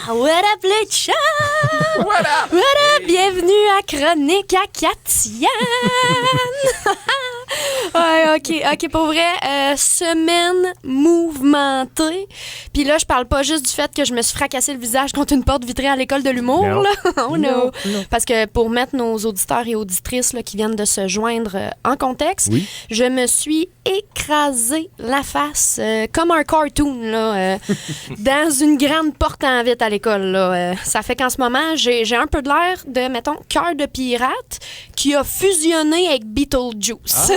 What up, les chums? What up? What up? Bienvenue à Chronique à Catiane! Ouais, OK, pour vrai, semaine mouvementée. Puis là, je parle pas juste du fait que je me suis fracassé le visage contre une porte vitrée à l'école de l'humour, non. là. Oh no. Non. Parce que pour mettre nos auditeurs et auditrices là, qui viennent de se joindre en contexte, Oui. je me suis écrasé la face comme un cartoon là, dans une grande porte en vitre à l'école. Là. Ça fait qu'en ce moment, j'ai un peu de l'air de, mettons, Cœur de pirate qui a fusionné avec Beetlejuice.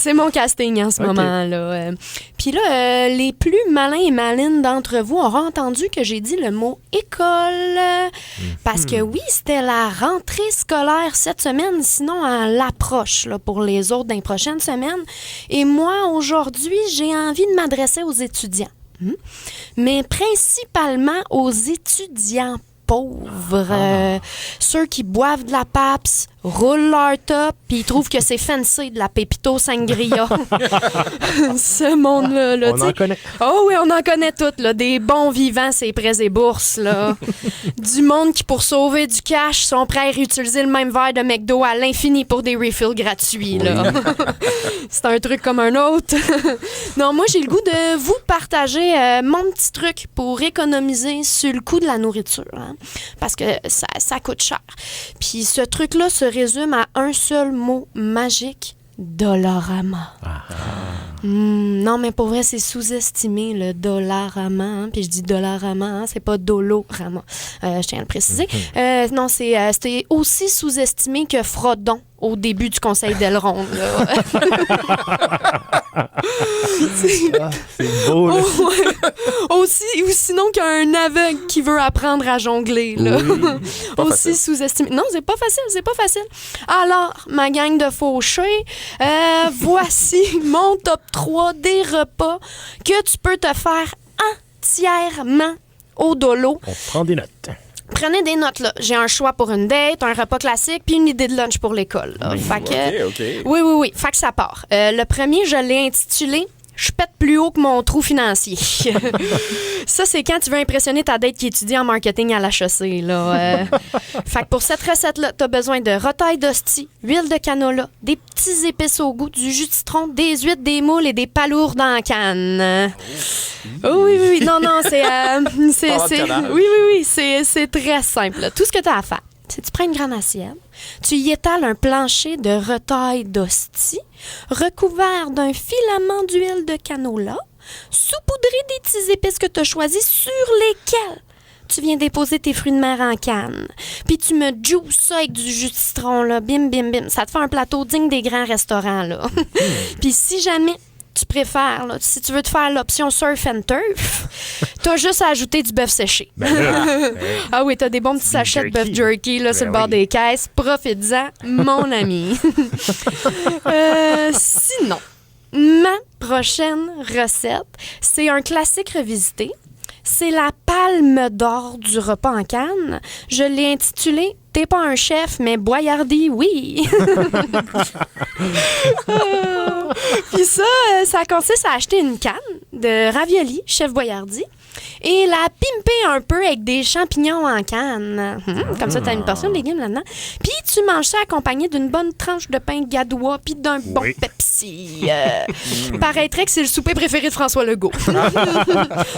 C'est mon casting en ce moment-là. Puis là, les plus malins et malines d'entre vous auront entendu que j'ai dit le mot école. Parce que oui, c'était la rentrée scolaire cette semaine, sinon à l'approche là, pour les autres dans les prochaines semaines. Et moi, aujourd'hui, j'ai envie de m'adresser aux étudiants. Mais principalement aux étudiants pauvres. Ceux qui boivent de la PAPS, roulent leur top, puis ils trouvent que c'est fancy de la Pépito Sangria. Ce monde-là. Là, on en connaît. Oh oui, on en connaît toutes. Là. Des bons vivants, c'est prêts et bourses. Là. Du monde qui, pour sauver du cash, sont prêts à réutiliser le même verre de McDo à l'infini pour des refills gratuits. Là. C'est un truc comme un autre. Non, moi, j'ai le goût de vous partager mon petit truc pour économiser sur le coût de la nourriture. Hein, parce que ça coûte cher. Puis ce truc-là se résume à un seul mot magique, Dollarama. Non, mais pour vrai, c'est sous-estimé, le Dollarama. Hein? Puis je dis Dollarama, hein? C'est pas Dolorama. Je tiens à le préciser. Non, c'était aussi sous-estimé que Frodon au début du conseil d'Elrond. C'est beau, là. Ou sinon qu'un aveugle qui veut apprendre à jongler. Là. Oui. Aussi sous-estimé. Non, c'est pas facile. Alors, ma gang de fauchés, voici mon top 3 des repas que tu peux te faire entièrement au dolo. On prend des notes. Prenez des notes, là. J'ai un choix pour une date, un repas classique, puis une idée de lunch pour l'école. Là. Fait que, OK. Oui. Fait que ça part. Le premier, je l'ai intitulé « Je pète plus haut que mon trou financier ». Ça, c'est quand tu veux impressionner ta date qui étudie en marketing à l'HEC, là. Fait que pour cette recette-là, t'as besoin de rotaille d'hostie, huile de canola, des petits épices au goût, du jus de citron, des huîtres, des moules et des palourdes en canne. Oh, oui. Non, c'est... Oui, c'est très simple. Là. Tout ce que tu as à faire, c'est que tu prends une grande assiette, tu y étales un plancher de retaille d'hostie, recouvert d'un filament d'huile de canola, saupoudré des petits épices que tu as choisis sur lesquels tu viens déposer tes fruits de mer en canne. Puis tu me juices ça avec du jus de citron, là. Bim. Ça te fait un plateau digne des grands restaurants, là. Puis si jamais tu préfères, là, si tu veux te faire l'option surf and turf, t'as juste à ajouter du bœuf séché. Ah oui, t'as des bons petits sachets de bœuf jerky là, sur le bord des caisses. Profites-en, mon ami. Sinon, ma prochaine recette, c'est un classique revisité. C'est la palme d'or du repas en canne. Je l'ai intitulé « T'es pas un chef, mais boyardi, oui! » Puis ça consiste à acheter une canne de ravioli, chef boyardi, et la pimper un peu avec des champignons en canne. Comme ça, t'as une portion de légumes là-dedans. Puis tu manges ça accompagné d'une bonne tranche de pain gadois puis d'un bon Pepsi. Paraîtrait que c'est le souper préféré de François Legault.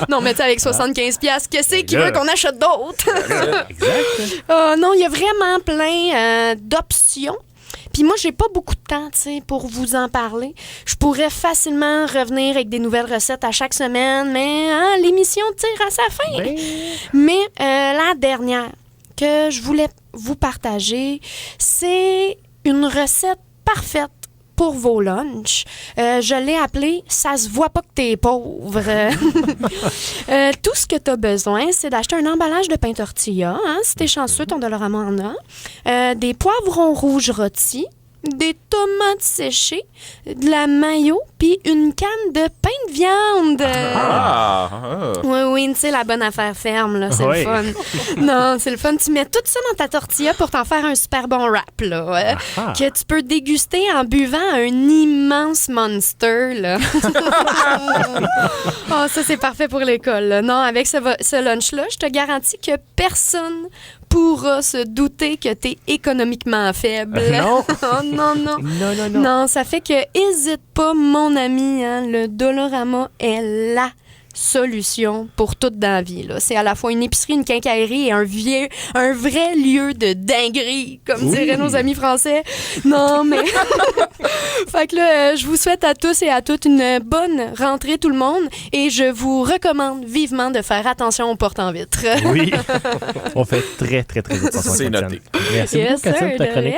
Non, mais tu sais, avec 75$, qu'est-ce qu'il veut qu'on achète d'autre? Non, il y a vraiment plein d'options. Puis moi, j'ai pas beaucoup de temps, tu sais, pour vous en parler. Je pourrais facilement revenir avec des nouvelles recettes à chaque semaine, mais l'émission tire à sa fin. Mais la dernière que je voulais vous partager, c'est une recette parfaite pour vos lunchs. Je l'ai appelée « Ça se voit pas que t'es pauvre ». Tout ce que t'as besoin, c'est d'acheter un emballage de pain tortilla. Hein, si t'es chanceux, ton Dollarama en a. Des poivrons rouges rôtis, des tomates séchées, de la mayo, puis une canne de pain de viande. Oui, tu sais, la bonne affaire ferme, là, c'est le fun. Non, c'est le fun. Tu mets tout ça dans ta tortilla pour t'en faire un super bon wrap, là, que tu peux déguster en buvant un immense Monster, là. Oh, ça, c'est parfait pour l'école, là. Non, avec ce lunch-là, je te garantis que personne pourra se douter que t'es économiquement faible. Non. Oh, non. Non, ça fait que hésite pas, mon ami, hein, le Dollarama est la solution pour toute dans la vie. Là. C'est à la fois une épicerie, une quincaillerie et un vrai lieu de dinguerie, comme diraient nos amis français. Non, mais... Fait que là, je vous souhaite à tous et à toutes une bonne rentrée, tout le monde, et je vous recommande vivement de faire attention aux portes en vitre. Oui, on fait très, très, très attention. C'est noté. Merci beaucoup, Katia, pour ta chronique.